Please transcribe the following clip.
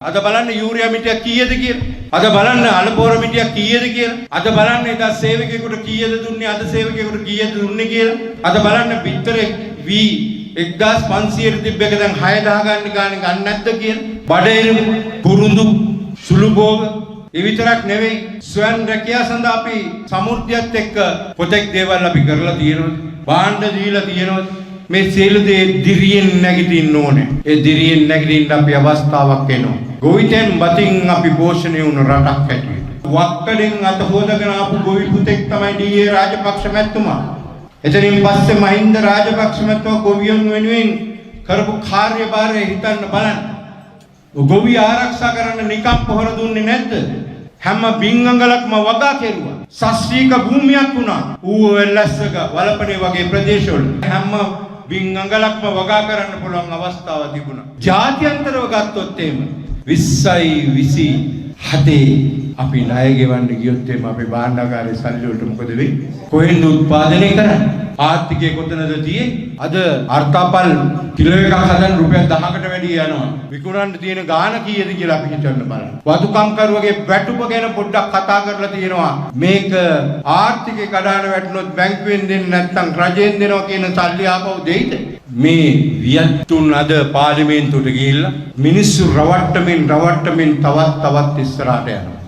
අද බලන්න යූරියා මිටියක් කීයද කියලා. අද බලන්න අලපෝර මිටියක් කීයද කියලා. අද බලන්න එදා සේවකයෙකුට කීයද දුන්නේ අද සේවකයෙකුට කීයද දුන්නේ කියලා. අද බලන්න පිටරේ V 1500 තිබ්බ එක දැන් 6000 ගන්න නැද්ද කියලා. බඩේරු කුරුඳු සුළු භෝග ඒ විතරක් නෙවෙයි ස්වයං රැකියාව සඳහා අපි සමෘද්ධියත් එක්ක පොතෙක් දේවල් අපි කරලා තියෙනවා. භාණ්ඩ දීලා තියෙනවා. මේ සියලු දේ දිරියෙන් නැගිටින්න ඕනේ. ඒ දිරියෙන් නැගිටින්න අපි අවස්ථාවක් එනවා. ගොවිතැන් වතින් අපි පෝෂණය වුණ රටක් හැටියට. වක්කඩෙන් අත හොදගෙන ආපු ගොවි පුතෙක් තමයි ඩී.ඒ. රාජපක්ෂ මැතිතුමා. එතනින් පස්සේ මහින්ද රාජපක්ෂ මැතිතුමා ගොවියන් වෙනුවෙන් කරපු කාර්යභාරය හිතන්න බලන්න. ගොවි ආරක්ෂා කරන්න නිකම් පොහොර දුන්නේ නැද්ද? හැම බින්ගංගලක්ම වගා කෙරුවා. ශාස්ත්‍රීය භූමියක් වුණා. ඌව වෙල්ලස්සක වලපනේ වගේ ප්‍රදේශවල හැම බින්ගංගලක්ම වගා කරන්න පුළුවන් අවස්ථාව තිබුණා. ජාත්‍යන්තරව ගත්තොත් එහෙම 20යි 27 අපි ණය ගෙවන්න ගියොත් එහෙම අපේ භාණ්ඩාගාරයේ සල්ලි වලට මොකද වෙන්නේ? කොහෙන්ද උත්පාදනය කරන්නේ? ආර්ථිකයේ කොතනද තියෙන්නේ? අද අර්ථාපල් කිලෝ එකක් හදන්න රුපියල් 10කට වැඩි යනවා. විකුණන්න තියෙන ගාණ කීයද කියලා අපි හිතන්න බලන්න. වතුකම්කරුවගේ වැටුප ගැන පොඩ්ඩක් කතා කරලා තියෙනවා. මේක ආර්ථිකේ කඩාන වැටුනොත් බැංකුවෙන් දෙන්නේ නැත්නම් රජයෙන් දෙනවා කියන සල්ලි ආපහු දෙයිද? මේ වියත්තුන් අද පාර්ලිමේන්තුවට ගිහිල්ලා මිනිස්සු රවට්ටමින් තවත් ඉස්සරහට යනවා.